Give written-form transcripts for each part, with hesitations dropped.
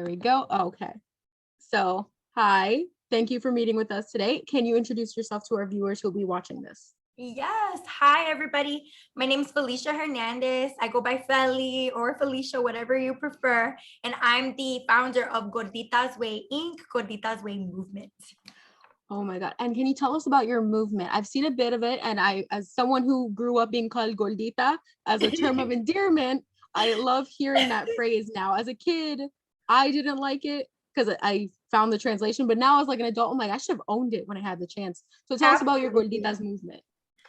There we go. Okay. So, hi. Thank you for meeting with us today. Can you introduce yourself to our viewers who'll be watching this? Yes. Hi, everybody. My name is Felicia Hernandez. I go by Feli or Felicia, whatever you prefer. And I'm the founder of Gorditasway Inc., Gorditasway Movement. Oh my God. And can you tell us about your movement? I've seen a bit of it, and as someone who grew up being called gordita as a term of endearment, I love hearing that phrase now. As a kid, I didn't like it because I found the translation, but now as like an adult, I'm like, I should have owned it when I had the chance. So tell us about your Absolutely. gorditas movement.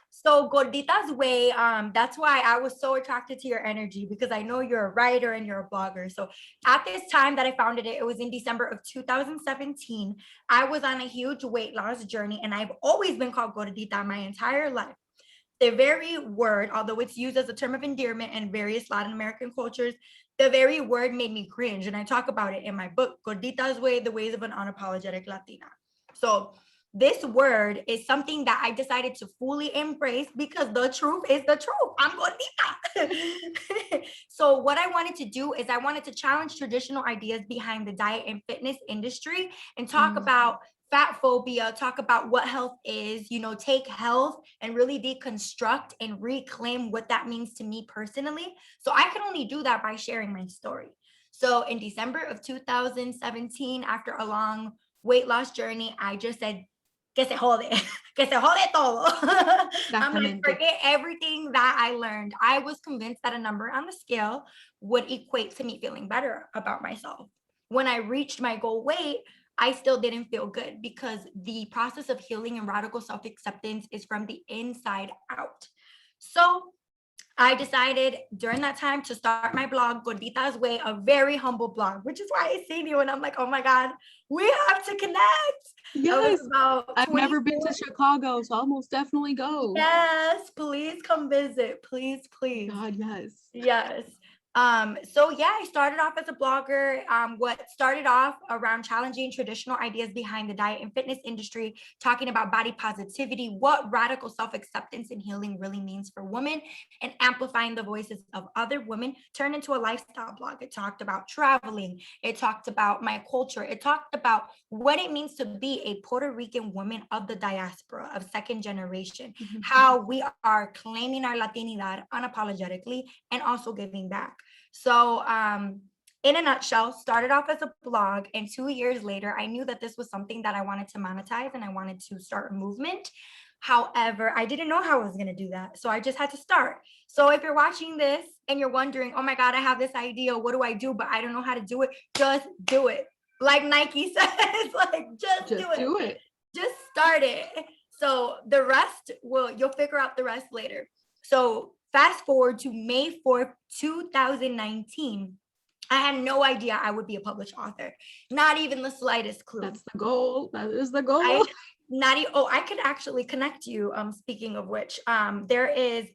So Gordita's Way, that's why I was so attracted to your energy, because I know you're a writer and you're a blogger. So at this time that I founded it, it was in December of 2017. I was on a huge weight loss journey, and I've always been called Gordita my entire life. The very word, although it's used as a term of endearment in various Latin American cultures, the very word made me cringe. And I talk about it in my book, Gordita's Way, The Ways of an Unapologetic Latina. So this word is something that I decided to fully embrace because the truth is the truth. I'm gordita. So what I wanted to do is I wanted to challenge traditional ideas behind the diet and fitness industry and talk about fat phobia, talk about what health is, take health and really deconstruct and reclaim what that means to me personally. So I can only do that by sharing my story. So in December of 2017, after a long weight loss journey, I just said, que se jode, que se jode todo. I'm like, Exactamente. forget everything that I learned. I was convinced that a number on the scale would equate to me feeling better about myself. When I reached my goal weight, I still didn't feel good because the process of healing and radical self acceptance is from the inside out. So I decided during that time to start my blog, Gordita's Way, a very humble blog, which is why I see you and I'm like, oh my God, we have to connect. I was Yes. about I've never been 24. to Chicago, so I'll most definitely go. Yes, please come visit. Please, Oh my please. God, yes. Yes. So yeah, I started off as a blogger. What started off around challenging traditional ideas behind the diet and fitness industry, talking about body positivity, what radical self-acceptance and healing really means for women, and amplifying the voices of other women, turned into a lifestyle blog. It talked about traveling, it talked about my culture, it talked about what it means to be a Puerto Rican woman of the diaspora, of second generation, how we are claiming our Latinidad unapologetically and also giving back. So, in a nutshell, started off as a blog, and 2 years later, I knew that this was something that I wanted to monetize and I wanted to start a movement. However, I didn't know how I was going to do that. So I just had to start. So if you're watching this and you're wondering, oh my God, I have this idea, what do I do? But I don't know how to do it, just do it. Like Nike says, like just do Just it. do it. Just start it. So the rest you'll figure out the rest later. So fast forward to May 4th, 2019. I had no idea I would be a published author. Not even the slightest clue. That's the goal. That is the I goal. not even, oh, I could actually connect you. Speaking of which, there is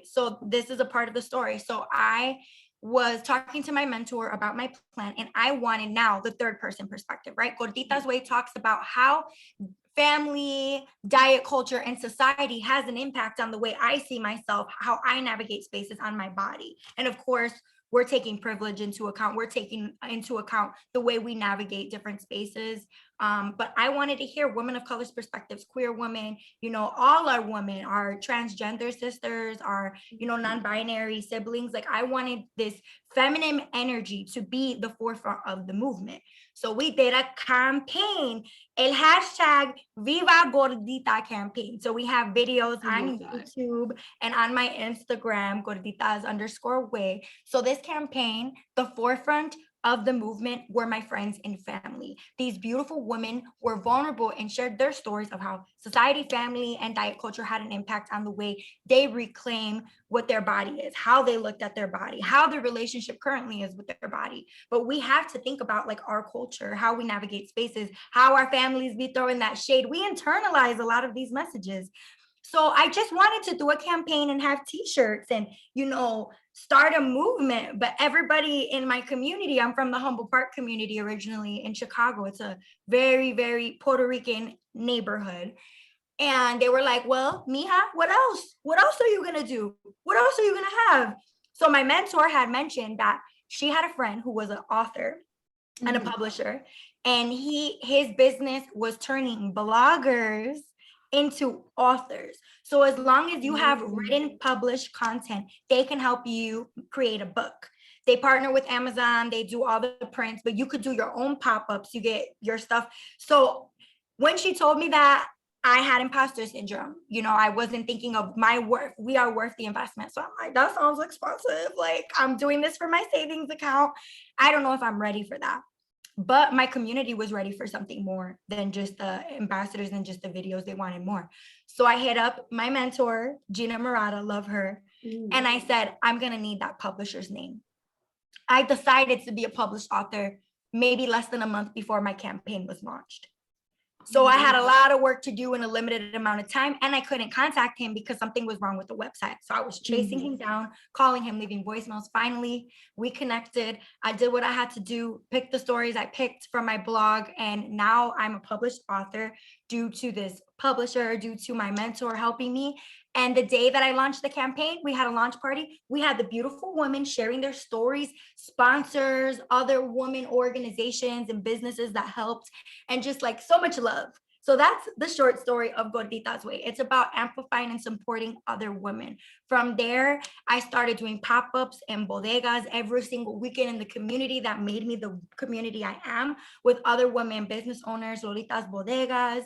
so this is a part of the story. So I was talking to my mentor about my plan, and I wanted now the third person perspective, right? Gordita's Way talks about how family, diet culture, and society has an impact on the way I see myself, how I navigate spaces on my body. And of course, we're taking privilege into account. We're taking into account the way we navigate different spaces. But I wanted to hear women of color's perspectives, queer women, all our women, our transgender sisters, our, non-binary siblings. Like I wanted this feminine energy to be the forefront of the movement. So we did a campaign, el hashtag Viva Gordita campaign. So we have videos I love on that. YouTube and on my Instagram, gorditas_way. So this campaign, the forefront of the movement were my friends and family. These beautiful women were vulnerable and shared their stories of how society, family, and diet culture had an impact on the way they reclaim what their body is, how they looked at their body, how their relationship currently is with their body. But we have to think about like our culture, how we navigate spaces, how our families be throwing that shade. We internalize a lot of these messages. So I just wanted to do a campaign and have t-shirts and, start a movement. But everybody in my community, I'm from the Humble Park community originally in Chicago. It's a very, very Puerto Rican neighborhood. And they were like, well, Mija, what else? What else are you going to do? What else are you going to have? So my mentor had mentioned that she had a friend who was an author and a publisher, and his business was turning bloggers into authors. So as long as you have written, published content, they can help you create a book. They partner with Amazon, they do all the prints, but you could do your own pop-ups, you get your stuff. So when she told me that, I had imposter syndrome. You know, I wasn't thinking of my worth. We are worth the investment. So I'm like, that sounds expensive. Like, I'm doing this for my savings account. I don't know if I'm ready for that. But my community was ready for something more than just the ambassadors and just the videos. They wanted more. So I hit up my mentor, Gina Murata, love her. And I said, I'm going to need that publisher's name. I decided to be a published author maybe less than a month before my campaign was launched. So I had a lot of work to do in a limited amount of time, and I couldn't contact him because something was wrong with the website. So I was chasing him down, calling him, leaving voicemails. Finally, we connected. I did what I had to do, picked the stories I picked from my blog, and now I'm a published author due to this publisher, due to my mentor helping me. And the day that I launched the campaign, we had a launch party. We had the beautiful women sharing their stories, sponsors, other women organizations and businesses that helped, and just like so much love. So that's the short story of Gorditasway. It's about amplifying and supporting other women. From there, I started doing pop-ups and bodegas every single weekend in the community that made me the community I am, with other women business owners, Lolitas Bodegas,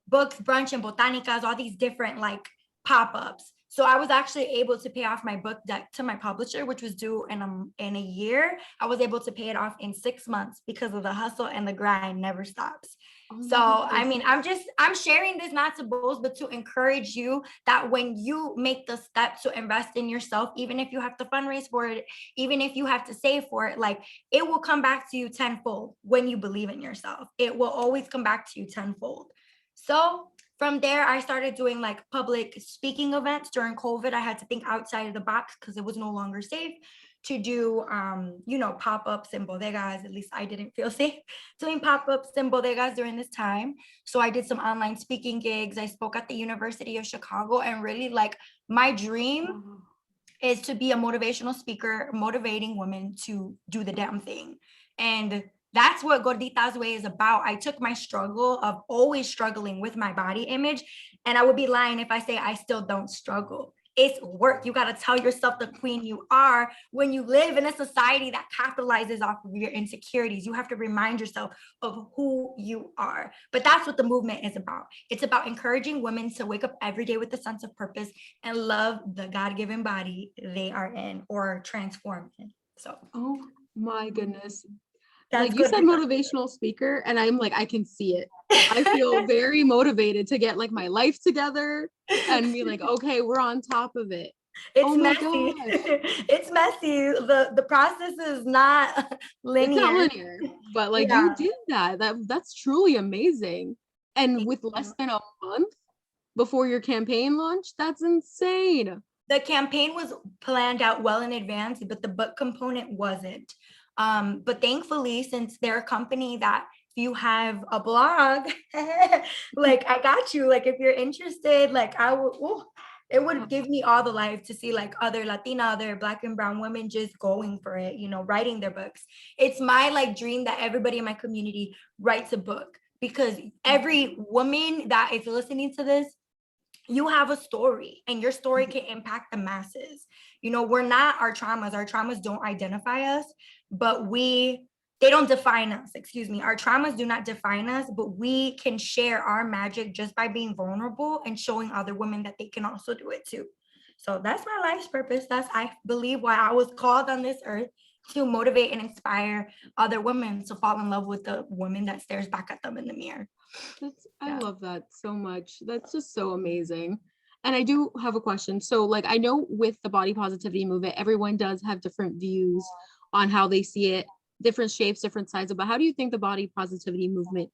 books, brunch, and botanicas, all these different like pop-ups. So I was actually able to pay off my book debt to my publisher, which was due in a year. I was able to pay it off in 6 months because of the hustle, and the grind never stops. So, I mean, I'm sharing this not to boast, but to encourage you that when you make the step to invest in yourself, even if you have to fundraise for it, even if you have to save for it, like it will come back to you tenfold when you believe in yourself. It will always come back to you tenfold. So from there, I started doing like public speaking events during COVID. I had to think outside of the box because it was no longer safe to do, pop-ups and bodegas. At least I didn't feel safe doing pop-ups and bodegas during this time. So I did some online speaking gigs. I spoke at the University of Chicago, and really like my dream is to be a motivational speaker, motivating women to do the damn thing. And that's what Gorditasway is about. I took my struggle of always struggling with my body image, and I would be lying if I say I still don't struggle. It's work. You got to tell yourself the queen you are. When you live in a society that capitalizes off of your insecurities, you have to remind yourself of who you are. But that's what the movement is about. It's about encouraging women to wake up every day with a sense of purpose and love the God-given body they are in or transform in. So, oh my goodness. that's Like you good. said, motivational speaker, and I'm like, I can see it. I feel very motivated to get like my life together and be like, okay, we're on top of it. It's Oh my messy. gosh. It's messy. The process is not It's not linear. linear, but like Yeah. you did that. That's truly amazing. And with less than a month before your campaign launched, that's insane. The campaign was planned out well in advance, but the book component wasn't. But thankfully, since they're a company that if you have a blog, like I got you. Like if you're interested, like I will. It would give me all the life to see like other Latina, other Black and brown women just going for it, writing their books. It's my like dream that everybody in my community writes a book, because every woman that is listening to this, you have a story, and your story can impact the masses. We're not our traumas don't identify us, but they don't define us. Excuse me. Our traumas do not define us, but we can share our magic just by being vulnerable and showing other women that they can also do it too. So that's my life's purpose. That's, I believe, why I was called on this earth, to motivate and inspire other women to fall in love with the woman that stares back at them in the mirror. I love that so much. That's just so amazing. And I do have a question. So like I know with the body positivity movement, everyone does have different views on how they see it, different shapes, different sizes. But how do you think the body positivity movement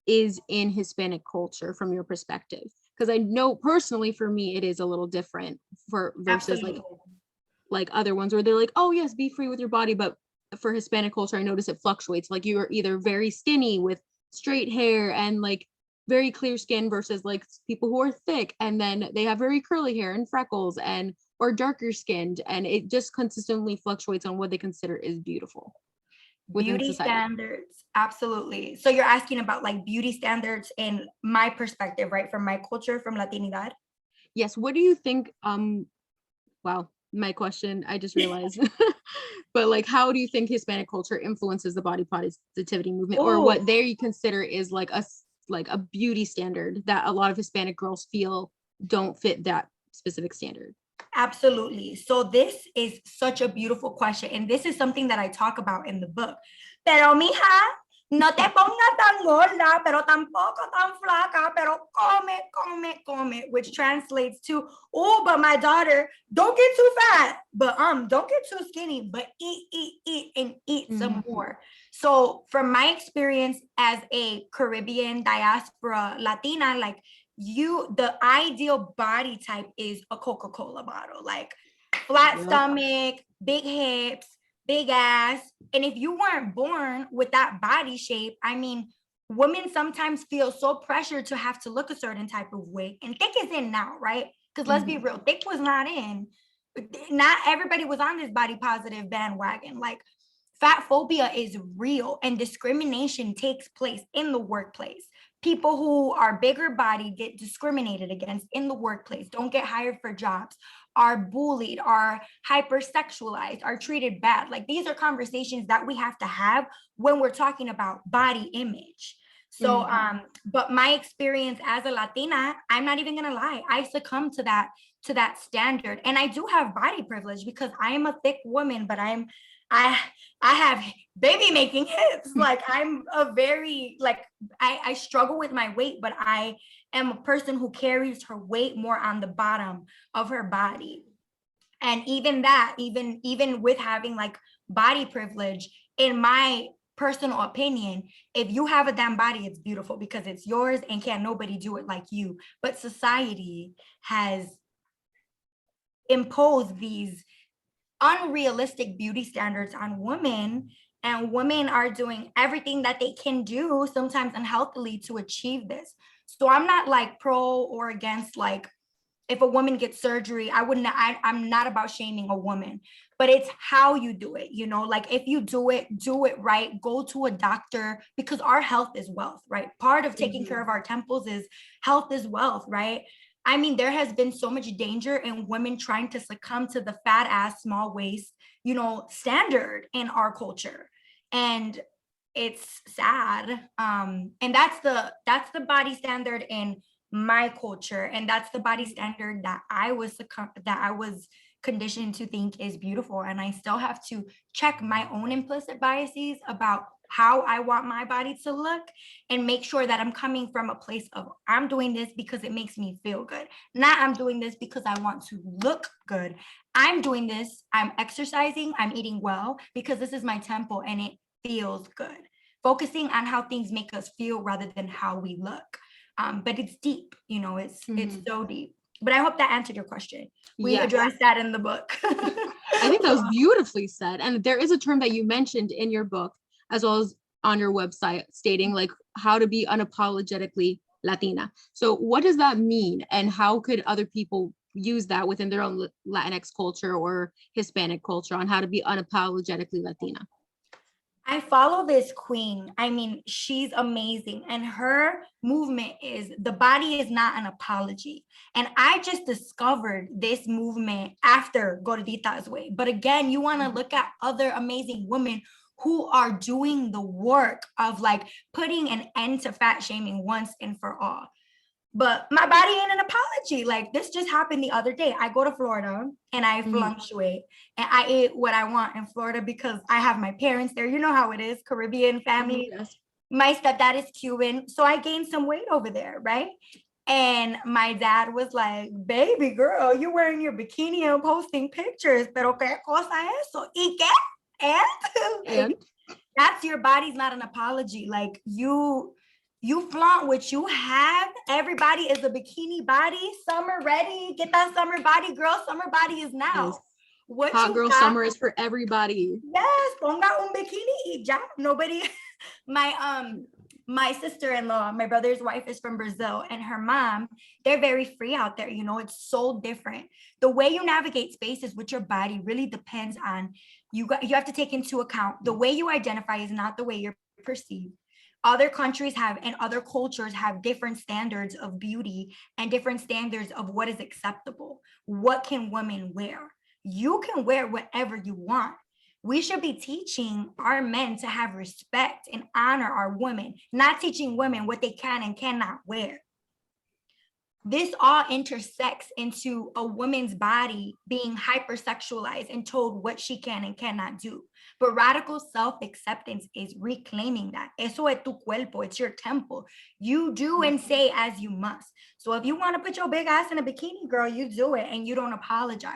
is in Hispanic culture from your perspective? Because I know personally for me, it is a little different versus like other ones where they're like, oh yes, be free with your body. But for Hispanic culture, I notice it fluctuates. Like you are either very skinny with straight hair and like very clear skin versus like people who are thick, and then they have very curly hair and freckles and or darker skinned, and it just consistently fluctuates on what they consider is beautiful. within Beauty society? standards, absolutely. So you're asking about like beauty standards in my perspective, right? From my culture, from Latinidad. Yes. What do you think? Wow, my question, I just realized. But like, how do you think Hispanic culture influences the body positivity movement, or Oh, what they consider is like like a beauty standard that a lot of Hispanic girls feel don't fit that specific standard? absolutely. So this is such a beautiful question. And this is something that I talk about in the book. Pero mija, no te pongas tan gorda, pero tampoco tan flaca, pero come, which translates to, oh, but my daughter, don't get too fat, but don't get too skinny, but eat, and eat some more. So from my experience as a Caribbean diaspora Latina, like the ideal body type is a Coca-Cola bottle, like flat stomach, big hips, big ass. And if you weren't born with that body shape, I mean, women sometimes feel so pressured to have to look a certain type of way. And thick is in now, right? Because let's be real, thick was not in. Not everybody was on this body positive bandwagon. Like fat phobia is real, and discrimination takes place in the workplace. People who are bigger body get discriminated against in the workplace, don't get hired for jobs, are bullied, are hypersexualized, are treated bad. Like these are conversations that we have to have when we're talking about body image. So, but my experience as a Latina, I'm not even gonna lie, I succumb to that standard. And I do have body privilege because I am a thick woman, but I have baby making hips. Like I'm a very like I struggle with my weight, but I am a person who carries her weight more on the bottom of her body. And even that, even with having like body privilege, in my personal opinion, if you have a damn body, it's beautiful because it's yours and can't nobody do it like you. But society has imposed these unrealistic beauty standards on women, and women are doing everything that they can do, sometimes unhealthily, to achieve this. So I'm not like pro or against, like if a woman gets surgery, I'm not about shaming a woman, but it's how you do it, you know, like if you do it right, go to a doctor, because our health is wealth, right? Part of taking care of our temples is health is wealth, right? I mean, there has been so much danger in women trying to succumb to the fat ass, small waist, you know, standard in our culture. And it's sad. And that's the body standard in my culture. And that's the body standard that I was conditioned to think is beautiful. And I still have to check my own implicit biases about how I want my body to look, and make sure that I'm coming from a place of I'm doing this because it makes me feel good. Not I'm doing this because I want to look good. I'm doing this, I'm exercising, I'm eating well because this is my temple and it feels good. Focusing on how things make us feel rather than how we look. But it's deep, you know, it's so deep. But I hope that answered your question. We addressed that in the book. I think that was beautifully said. And there is a term that you mentioned in your book, as well as on your website, stating like how to be unapologetically Latina. So what does that mean? And how could other people use that within their own Latinx culture or Hispanic culture on how to be unapologetically Latina? I follow this queen. I mean, she's amazing. And her movement is the body is not an apology. And I just discovered this movement after gorditasway. But again, you want to look at other amazing women who are doing the work of like putting an end to fat shaming once and for all. But my body ain't an apology. Like this just happened the other day. I go to Florida and I fluctuate and I eat what I want in Florida because I have my parents there. You know how it is, Caribbean family. Yes. My stepdad is Cuban. So I gained some weight over there, right? And my dad was like, baby girl, you're wearing your bikini and posting pictures, pero qué cosa eso? ¿Y qué? And that's your body's not an apology. Like you flaunt what you have. Everybody is a bikini body. Summer ready. Get that summer body, girl. Summer body is now. Yes. What Hot you girl got, summer is for everybody. yes, ponga un bikini y ya. Nobody, my My sister-in-law, my brother's wife, is from Brazil, and her mom, they're very free out there. It's so different. The way you navigate spaces with your body really depends on you have to take into account the way you identify is not the way you're perceived. Other countries have and other cultures have different standards of beauty and different standards of what is acceptable. What can women wear? You can wear whatever you want. We should be teaching our men to have respect and honor our women, not teaching women what they can and cannot wear. This all intersects into a woman's body being hypersexualized and told what she can and cannot do. But radical self-acceptance is reclaiming that. Eso es tu cuerpo, it's your temple. You do and say as you must. So if you want to put your big ass in a bikini, girl, you do it and you don't apologize.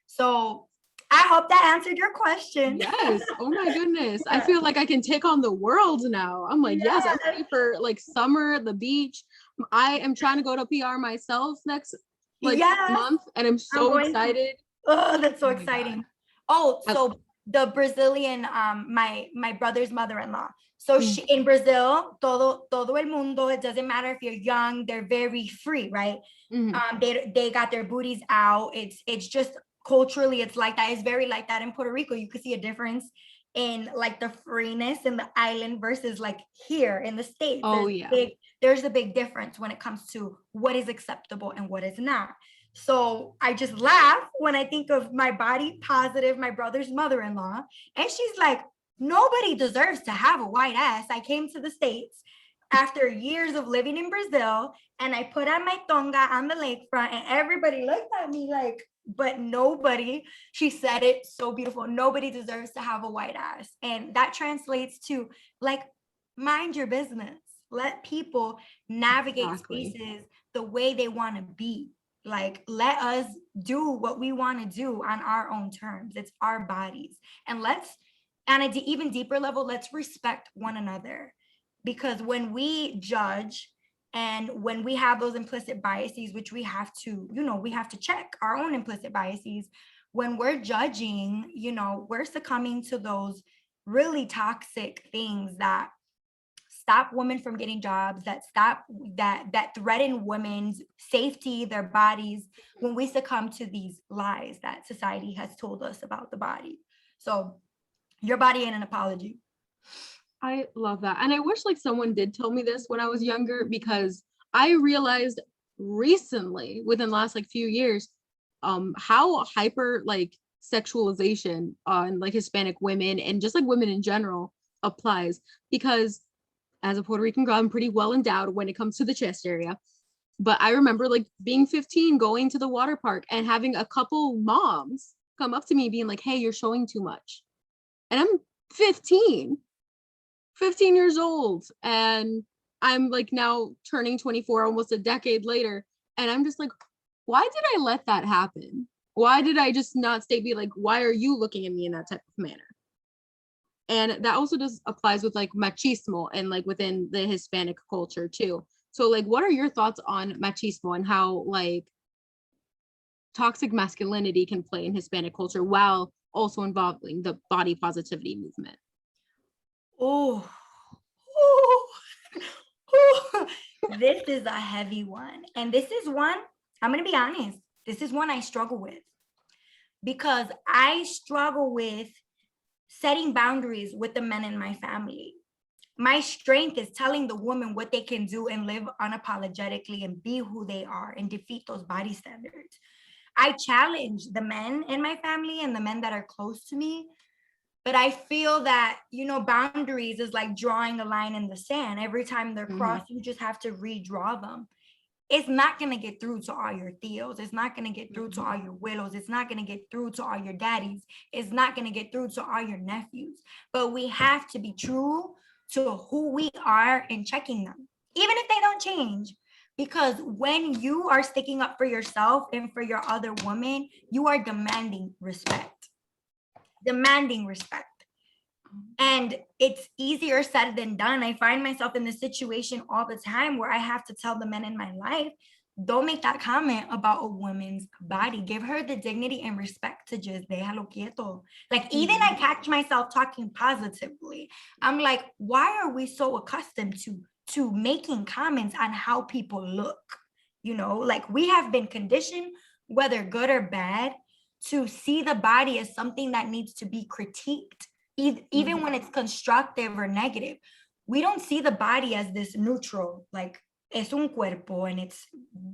So I hope that answered your question. Yes. Oh my goodness. I feel like I can take on the world now. I'm like, yes, I'm ready for like summer, the beach. I am trying to go to PR myself next month, and I'm so excited. Oh, that's so exciting. Oh, so the Brazilian, my brother's mother-in-law. So she in Brazil, todo el mundo, it doesn't matter if you're young, they're very free, right? They got their booties out. It's just culturally, it's like that. It's very like that in Puerto Rico. You could see a difference in like the freeness in the island versus like here in the States. There's a big difference when it comes to what is acceptable and what is not. So I just laugh when I think of my body positive, my brother's mother-in-law, and she's like, nobody deserves to have a white ass. I came to the States after years of living in Brazil, and I put on my tonga on the lakefront, and everybody looked at me like, but nobody, she said it so beautiful, nobody deserves to have a white ass. And that translates to like, mind your business. Let people navigate spaces the way they want to be. Like, let us do what we want to do on our own terms. It's our bodies. And let's, on an even deeper level, let's respect one another. Because when we judge and when we have those implicit biases, which we have to, we have to check our own implicit biases. When we're judging, we're succumbing to those really toxic things that stop women from getting jobs, that threaten women's safety, their bodies, when we succumb to these lies that society has told us about the body. So your body ain't an apology. I love that. And I wish like someone did tell me this when I was younger, because I realized recently within the last like few years, how hyper like sexualization on like Hispanic women and just like women in general applies. Because as a Puerto Rican girl, I'm pretty well endowed when it comes to the chest area. But I remember like being 15, going to the water park and having a couple moms come up to me being like, hey, you're showing too much. And I'm 15 years old. And I'm like now turning 24, almost a decade later. And I'm just like, why did I let that happen? Why did I just not be like, why are you looking at me in that type of manner? And that also just applies with like machismo and like within the Hispanic culture too. So like, what are your thoughts on machismo and how like toxic masculinity can play in Hispanic culture while also involving the body positivity movement? This is a heavy one. And this is one, I'm going to be honest, this is one I struggle with, because I struggle with setting boundaries with the men in my family. My strength is telling the woman what they can do and live unapologetically and be who they are and defeat those body standards. I challenge the men in my family and the men that are close to me, but I feel that, boundaries is like drawing a line in the sand. Every time they're crossed, you just have to redraw them. It's not going to get through to all your tios. It's not going to get through to all your willows. It's not going to get through to all your daddies. It's not going to get through to all your nephews. But we have to be true to who we are and checking them, even if they don't change. Because when you are sticking up for yourself and for your other woman, you are demanding respect. And it's easier said than done. I find myself in this situation all the time where I have to tell the men in my life, don't make that comment about a woman's body. Give her the dignity and respect to just déjalo quieto. Like, even I catch myself talking positively. I'm like, why are we so accustomed to making comments on how people look? You know, like, we have been conditioned, whether good or bad, to see the body as something that needs to be critiqued, even when it's constructive or negative. We don't see the body as this neutral, like, es un cuerpo, and it's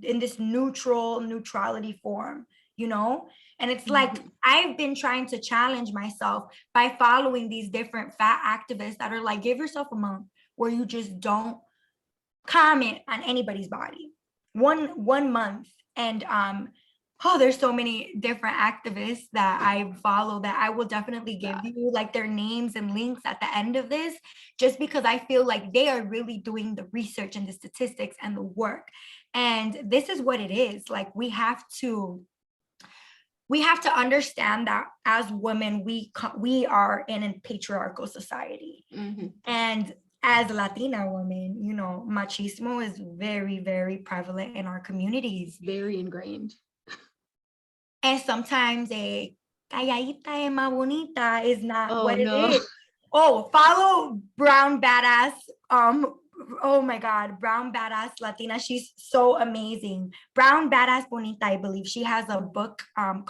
in this neutrality form, you know? And it's like, I've been trying to challenge myself by following these different fat activists that are like, give yourself a month where you just don't comment on anybody's body. One month. And there's so many different activists that I follow that I will definitely give you like their names and links at the end of this, just because I feel like they are really doing the research and the statistics and the work. And this is what it is. Like, we have to understand that as women, we are in a patriarchal society. And as Latina women, you know, machismo is very, very prevalent in our communities. Very ingrained. And sometimes a calladita es más bonita is not what it is. Oh, follow Brown Badass. Oh my God, Brown Badass Latina. She's so amazing. Brown Badass Bonita, I believe. She has a book about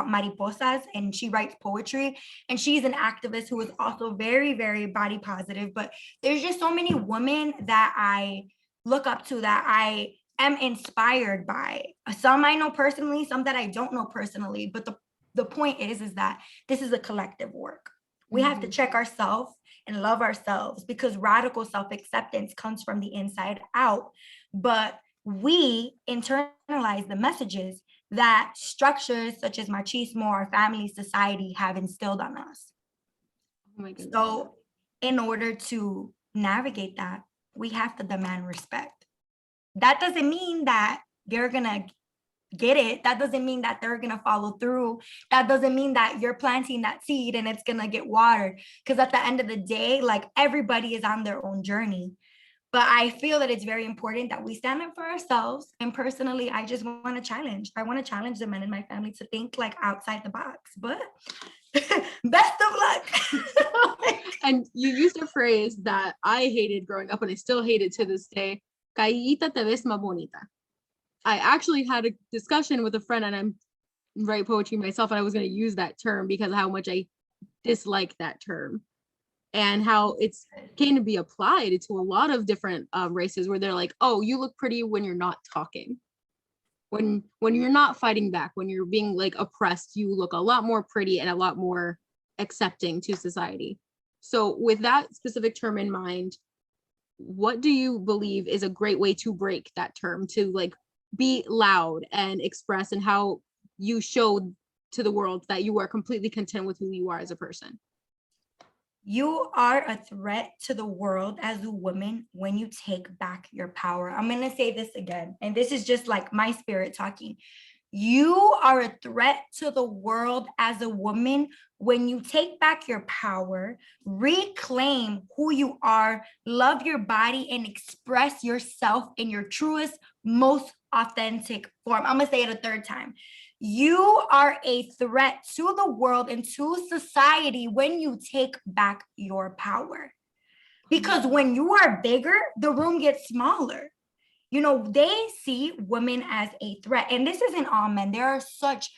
mariposas, and she writes poetry. And she's an activist who is also very, very body positive. But there's just so many women that I look up to, that I am inspired by. Some I know personally, some that I don't know personally. But the point is that this is a collective work. We have to check ourselves and love ourselves, because radical self-acceptance comes from the inside out. But we internalize the messages that structures such as machismo, our family, society have instilled on us. Oh my goodness. So in order to navigate that, we have to demand respect. That doesn't mean that they're gonna get it. That doesn't mean that they're gonna follow through. That doesn't mean that you're planting that seed and it's gonna get watered. Because at the end of the day, like, everybody is on their own journey. But I feel that it's very important that we stand up for ourselves. And personally, I just want to challenge. I want to challenge the men in my family to think like outside the box. But best of luck. And you used a phrase that I hated growing up, and I still hate it to this day. Caíta te ves más bonita. I actually had a discussion with a friend, and I'm write poetry myself, and I was going to use that term because of how much I dislike that term, and how it's can be applied to a lot of different races, where they're like, oh, you look pretty when you're not talking, when you're not fighting back, when you're being like oppressed, you look a lot more pretty and a lot more accepting to society. So with that specific term in mind, what do you believe is a great way to break that term, to like be loud and express, and how you show to the world that you are completely content with who you are as a person? You are a threat to the world as a woman when you take back your power. I'm going to say this again, and this is just like my spirit talking. You are a threat to the world as a woman when you take back your power, reclaim who you are, love your body, and express yourself in your truest, most authentic form. I'm going to say it a third time. You are a threat to the world and to society when you take back your power. Because when you are bigger, the room gets smaller. You know, they see women as a threat. And this isn't all men. There are such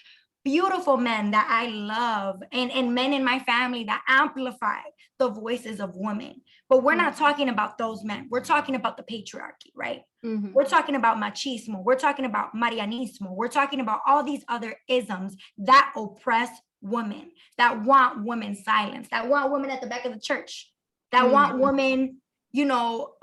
beautiful men that I love, and men in my family that amplify the voices of women. But we're not talking about those men. We're talking about the patriarchy, right? We're talking about machismo. We're talking about marianismo. We're talking about all these other isms that oppress women, that want women silenced, that want women at the back of the church, that want women, you know,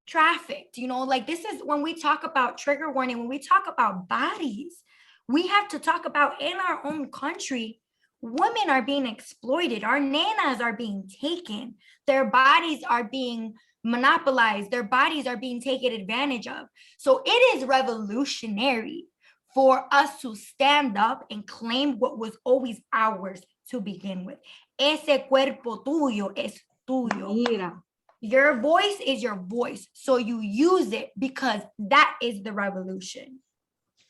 trafficked. You know, like, this is when we talk about trigger warning, when we talk about bodies, we have to talk about in our own country, women are being exploited. Our nanas are being taken. Their bodies are being monopolized. Their bodies are being taken advantage of. So it is revolutionary for us to stand up and claim what was always ours to begin with. Ese cuerpo tuyo es tuyo. Mira. Your voice is your voice. So you use it because that is the revolution.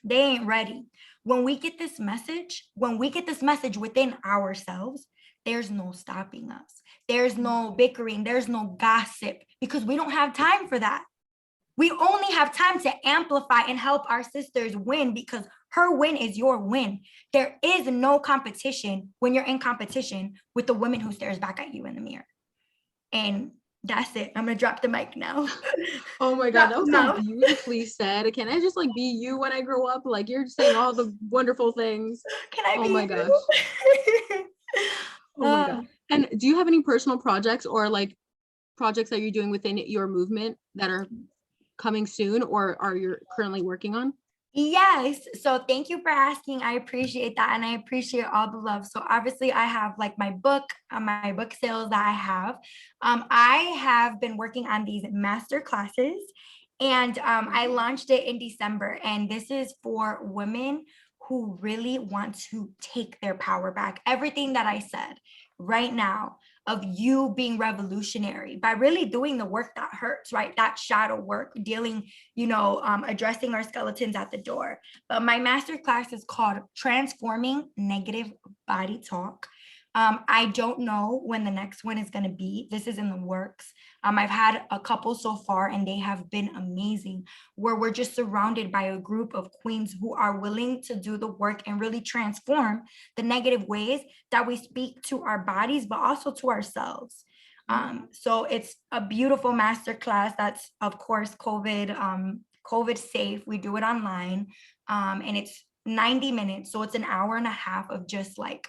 They ain't ready. When we get this message within ourselves, there's no stopping us. There's no bickering. There's no gossip because we don't have time for that. We only have time to amplify and help our sisters win because her win is your win. There is no competition when you're in competition with the woman who stares back at you in the mirror. And that's it. I'm going to drop the mic now. Oh my God, that was so beautifully said. Can I just like be you when I grow up? Like you're saying all the wonderful things. Can I be my you? Gosh. Oh my God. And do you have any personal projects or like projects that you're doing within your movement that are coming soon or are you currently working on? Yes. So thank you for asking. I appreciate that. And I appreciate all the love. So obviously I have like my book sales that I have. I have been working on these master classes and I launched it in December. And this is for women who really want to take their power back. Everything that I said right now of you being revolutionary by really doing the work that hurts, right? That shadow work, dealing, addressing our skeletons at the door. But my masterclass is called Transforming Negative Body Talk. I don't know when the next one is going to be. This is in the works. I've had a couple so far and they have been amazing, where we're just surrounded by a group of queens who are willing to do the work and really transform the negative ways that we speak to our bodies, but also to ourselves. So it's a beautiful masterclass that's, of course, COVID safe. We do it online and it's 90 minutes. So it's an hour and a half of just like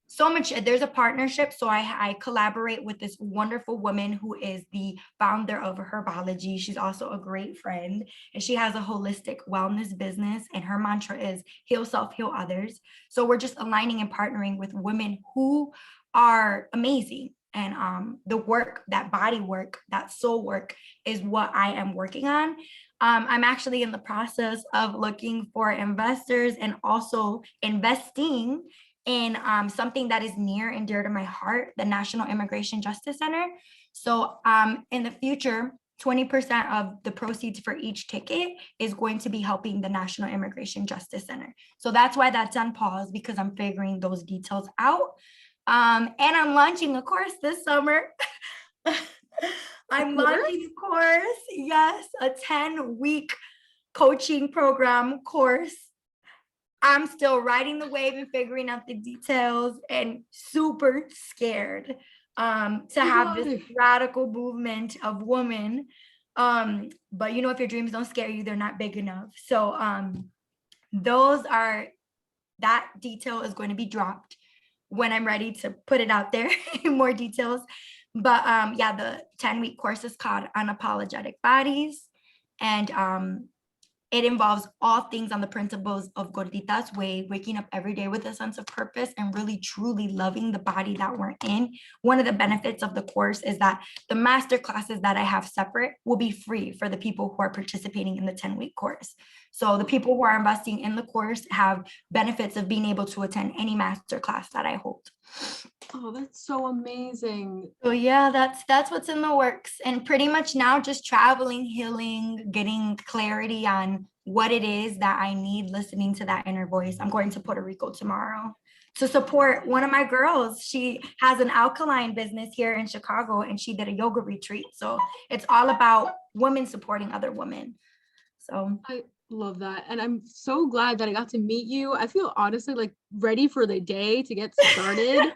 so much. There's a partnership. So I collaborate with this wonderful woman who is the founder of Herbology. She's also a great friend and she has a holistic wellness business. And her mantra is heal self, heal others. So we're just aligning and partnering with women who are amazing. And the work, that body work, that soul work is what I am working on. I'm actually in the process of looking for investors and also investing in something that is near and dear to my heart, the National Immigration Justice Center. So in the future, 20% of the proceeds for each ticket is going to be helping the National Immigration Justice Center. So that's why that's on pause, because I'm figuring those details out. And I'm launching a course this summer. I'm launching a course, yes, a 10-week coaching program course. I'm still riding the wave and figuring out the details and super scared to have this radical movement of women. But if your dreams don't scare you, they're not big enough. So that detail is going to be dropped when I'm ready to put it out there in more details. But the 10-week course is called Unapologetic Bodies. And it involves all things on the principles of gorditasway, waking up every day with a sense of purpose and really truly loving the body that we're in. One of the benefits of the course is that the master classes that I have separate will be free for the people who are participating in the 10-week course. So the people who are investing in the course have benefits of being able to attend any master class that I hold. Oh, that's so amazing. So yeah, that's what's in the works. And pretty much now just traveling, healing, getting clarity on what it is that I need, listening to that inner voice. I'm going to Puerto Rico tomorrow to support one of my girls. She has an alkaline business here in Chicago and she did a yoga retreat. So it's all about women supporting other women. So I love that. And I'm so glad that I got to meet you. I feel honestly like ready for the day to get started.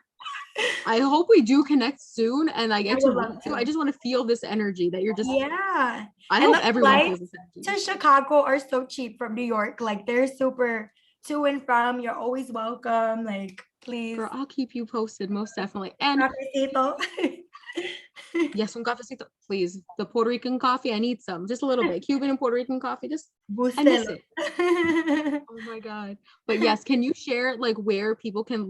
I hope we do connect soon and I get to meet you. I just want to feel this energy that you're just. Yeah. I hope everyone feels this energy. To Chicago are so cheap from New York. Like they're super to and from. You're always welcome. Like, please. Girl, I'll keep you posted, most definitely. And cafecito. Yes, un cafecito, please. The Puerto Rican coffee, I need some. Just a little bit. Cuban and Puerto Rican coffee, just I miss it. Oh my God. But yes, can you share like where people can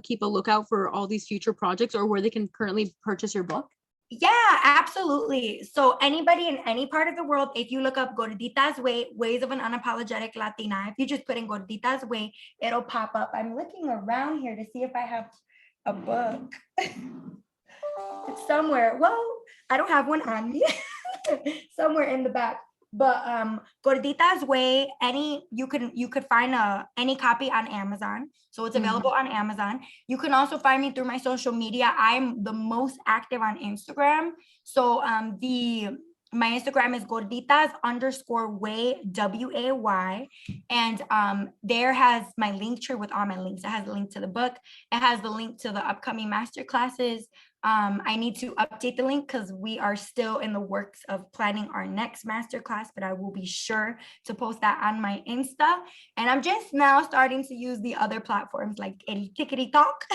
keep a lookout for all these future projects or where they can currently purchase your book? Yeah, absolutely. So anybody in any part of the world, if you look up Gorditasway, Ways of an Unapologetic Latina, if you just put in Gorditasway, it'll pop up. I'm looking around here to see if I have a book. It's somewhere. Well, I don't have one on me. Somewhere in the back. But Gorditas Way, you could find any copy on Amazon. So it's available on Amazon. You can also find me through my social media. I'm the most active on Instagram. So my Instagram is gorditas_way, WAY. And there has my Linktree with all my links. It has a link to the book. It has the link to the upcoming master classes. I need to update the link because we are still in the works of planning our next masterclass, but I will be sure to post that on my Insta. And I'm just now starting to use the other platforms like El Tickety Talk.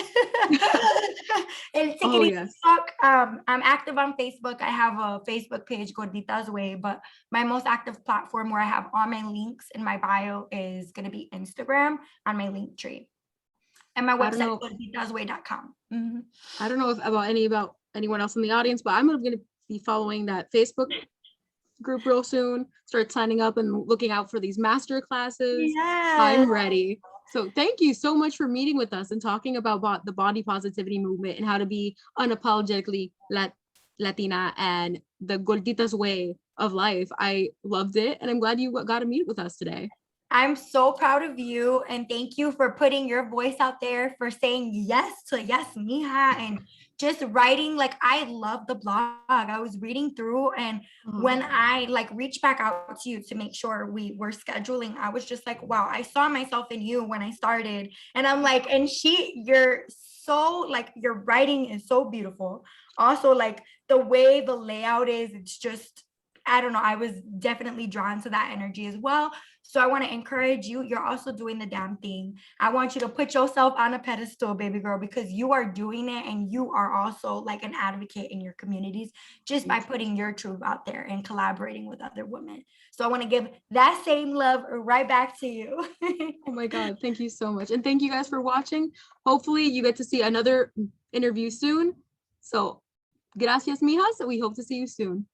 El Tickety Talk. I'm active on Facebook. I have a Facebook page, Gorditas Way, but my most active platform where I have all my links in my bio is going to be Instagram on my Linktree. And my website is gorditasway.com. I don't know about anyone else in the audience, but I'm going to be following that Facebook group real soon. Start signing up and looking out for these master classes. Yes. I'm ready. So thank you so much for meeting with us and talking about the body positivity movement and how to be unapologetically Latina and the Gorditas way of life. I loved it, and I'm glad you got to meet with us today. I'm so proud of you, and thank you for putting your voice out there, for saying yes to Yes Mija, and just writing. Like, I love the blog. I was reading through, and when I reached back out to you to make sure we were scheduling, I was just like, wow, I saw myself in you when I started. And I'm like, and you're so your writing is so beautiful. Also, the way the layout is, it's just, I don't know, I was definitely drawn to that energy as well. So I want to encourage you. You're also doing the damn thing. I want you to put yourself on a pedestal, baby girl, because you are doing it, and you are also an advocate in your communities just by putting your truth out there and collaborating with other women. So I want to give that same love right back to you. Oh my God. Thank you so much. And thank you guys for watching. Hopefully you get to see another interview soon. So gracias, mijas. We hope to see you soon.